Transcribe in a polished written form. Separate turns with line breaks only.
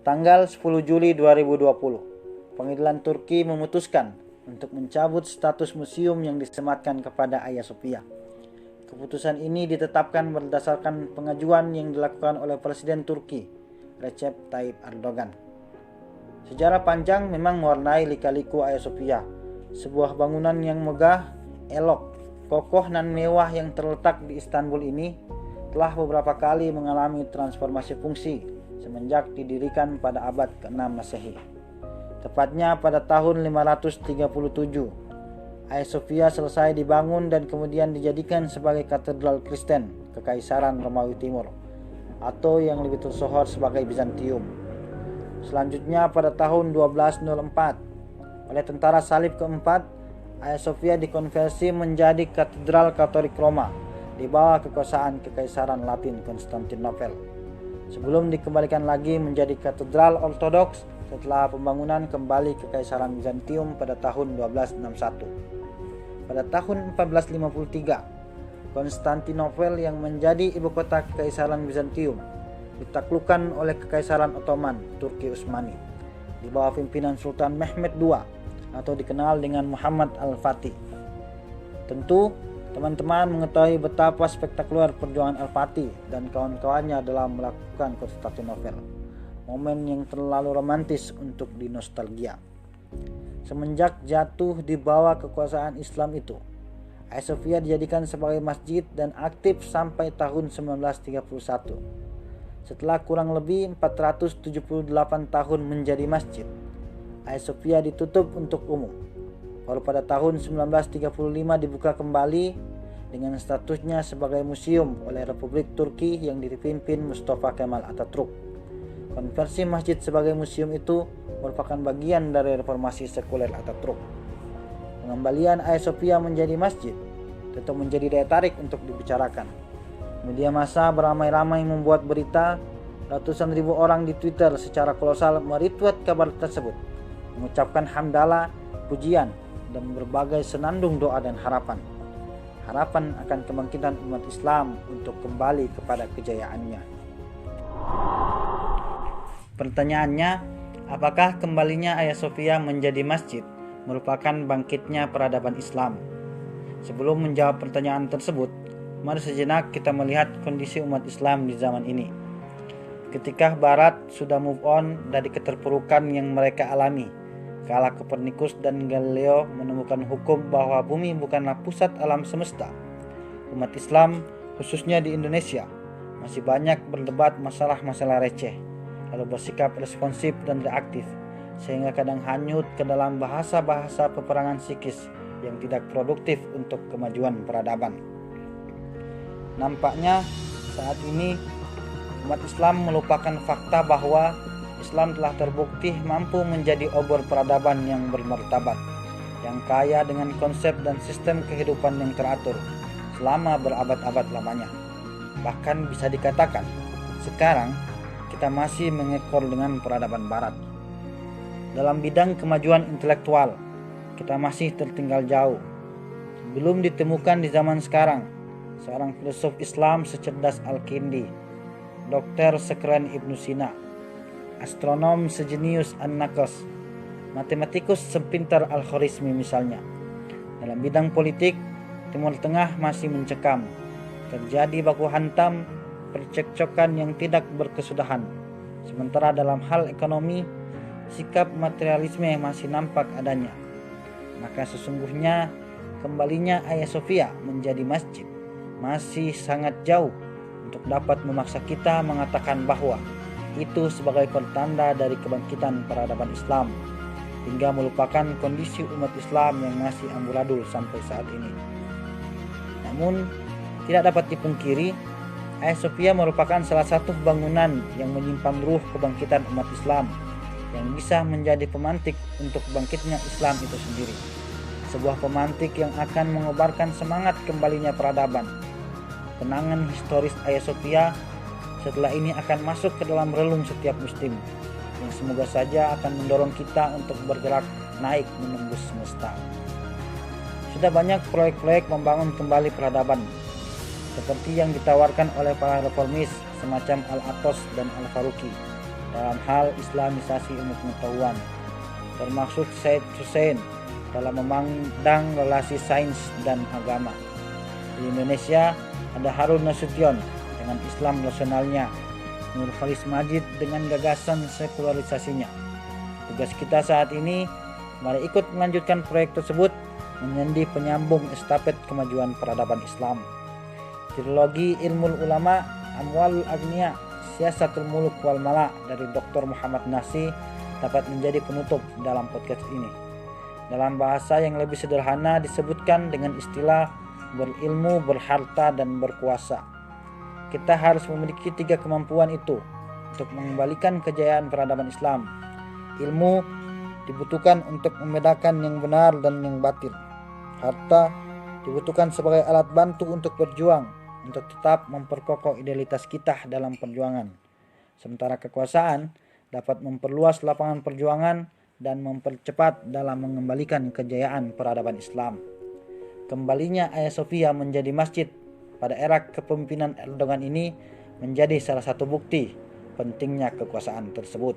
Tanggal 10 Juli 2020, Pengadilan Turki memutuskan untuk mencabut status museum yang disematkan kepada Hagia Sophia. Keputusan ini ditetapkan berdasarkan pengajuan yang dilakukan oleh Presiden Turki, Recep Tayyip Erdogan. Sejarah panjang memang mewarnai lika-liku Hagia Sophia, sebuah bangunan yang megah, elok, kokoh dan mewah yang terletak di Istanbul ini telah beberapa kali mengalami transformasi fungsi semenjak didirikan pada abad ke-6 Masehi. Tepatnya pada tahun 537, Hagia Sophia selesai dibangun dan kemudian dijadikan sebagai katedral Kristen Kekaisaran Romawi Timur, atau yang lebih tersohor sebagai Bizantium. Selanjutnya pada tahun 1204, oleh tentara salib keempat, Hagia Sophia dikonversi menjadi katedral Katolik Roma di bawah kekuasaan Kekaisaran Latin Konstantinopel, sebelum dikembalikan lagi menjadi katedral ortodoks setelah pembangunan kembali Kekaisaran Bizantium pada tahun 1261. Pada tahun 1453, Konstantinopel yang menjadi ibu kota Kekaisaran Bizantium ditaklukkan oleh Kekaisaran Ottoman Turki Utsmani di bawah pimpinan Sultan Mehmed II atau dikenal dengan Muhammad Al-Fatih. Tentu teman-teman mengetahui betapa spektakuler perjuangan Al-Fatih dan kawan-kawannya dalam melakukan Konstantinopel, momen yang terlalu romantis untuk dinostalgia. Semenjak jatuh di bawah kekuasaan Islam itu, Hagia Sophia dijadikan sebagai masjid dan aktif sampai tahun 1931. Setelah kurang lebih 478 tahun menjadi masjid, Hagia Sophia ditutup untuk umum. Baru pada tahun 1935 dibuka kembali dengan statusnya sebagai museum oleh Republik Turki yang dipimpin Mustafa Kemal Atatürk. Konversi masjid sebagai museum itu merupakan bagian dari reformasi sekuler Atatürk. Pengembalian Hagia Sophia menjadi masjid tentu menjadi daya tarik untuk dibicarakan. Media massa beramai-ramai membuat berita, ratusan ribu orang di Twitter secara kolosal meretweet kabar tersebut, mengucapkan hamdalah, pujian, dan berbagai senandung doa dan harapan akan kebangkitan umat Islam untuk kembali kepada kejayaannya. Pertanyaannya, apakah kembalinya Hagia Sophia menjadi masjid merupakan bangkitnya peradaban Islam? Sebelum menjawab pertanyaan tersebut, mari sejenak kita melihat kondisi umat Islam di zaman ini. Ketika Barat sudah move on dari keterpurukan yang mereka alami kala Kopernikus dan Galileo menemukan hukum bahwa bumi bukanlah pusat alam semesta, umat Islam khususnya di Indonesia masih banyak berdebat masalah-masalah receh, lalu bersikap responsif dan reaktif, sehingga kadang hanyut ke dalam bahasa-bahasa peperangan psikis yang tidak produktif untuk kemajuan peradaban. Nampaknya saat ini umat Islam melupakan fakta bahwa Islam telah terbukti mampu menjadi obor peradaban yang bermartabat, yang kaya dengan konsep dan sistem kehidupan yang teratur selama berabad-abad lamanya. Bahkan bisa dikatakan, sekarang kita masih mengekor dengan peradaban Barat. Dalam bidang kemajuan intelektual, kita masih tertinggal jauh. Belum ditemukan di zaman sekarang seorang filsuf Islam secerdas Al-Kindi, dokter sekeren Ibnu Sina, astronom sejenius An-Naqas, matematikus sepintar Al-Khwarizmi misalnya. Dalam bidang politik, Timur Tengah masih mencekam. Terjadi baku hantam, percekcokan yang tidak berkesudahan. Sementara dalam hal ekonomi, sikap materialisme masih nampak adanya. Maka sesungguhnya kembalinya Hagia Sophia menjadi masjid masih sangat jauh untuk dapat memaksa kita mengatakan bahwa itu sebagai pertanda dari kebangkitan peradaban Islam, hingga melupakan kondisi umat Islam yang masih amburadul sampai saat ini. Namun, tidak dapat dipungkiri, Hagia Sophia merupakan salah satu bangunan yang menyimpan ruh kebangkitan umat Islam, yang bisa menjadi pemantik untuk bangkitnya Islam itu sendiri. Sebuah pemantik yang akan mengobarkan semangat kembalinya peradaban. Kenangan historis Hagia Sophia setelah ini akan masuk ke dalam relung setiap muslim, yang semoga saja akan mendorong kita untuk bergerak naik menembus semesta. Sudah banyak proyek-proyek membangun kembali peradaban, seperti yang ditawarkan oleh para reformis semacam Al-Atos dan Al-Faruqi, dalam hal islamisasi ilmu pengetahuan, termasuk Said Hussein dalam memandang relasi sains dan agama. Di Indonesia ada Harun Nasution dengan Islam nasionalnya, Nur Khalis Majid dengan gagasan sekularisasinya. Tugas kita saat ini, mari ikut melanjutkan proyek tersebut menjadi penyambung estafet kemajuan peradaban Islam. Trilogi Ilmul Ulama, Amwalul Agniya, Siasatul Muluk wal Mala dari Dr. Muhammad Nasi dapat menjadi penutup dalam podcast ini. Dalam bahasa yang lebih sederhana disebutkan dengan istilah berilmu, berharta, dan berkuasa. Kita harus memiliki 3 kemampuan itu untuk mengembalikan kejayaan peradaban Islam. Ilmu dibutuhkan untuk membedakan yang benar dan yang batil. Harta dibutuhkan sebagai alat bantu untuk berjuang, untuk tetap memperkokoh idealitas kita dalam perjuangan. Sementara kekuasaan dapat memperluas lapangan perjuangan dan mempercepat dalam mengembalikan kejayaan peradaban Islam. Kembalinya Hagia Sophia menjadi masjid pada era kepemimpinan Erdogan ini menjadi salah satu bukti pentingnya kekuasaan tersebut.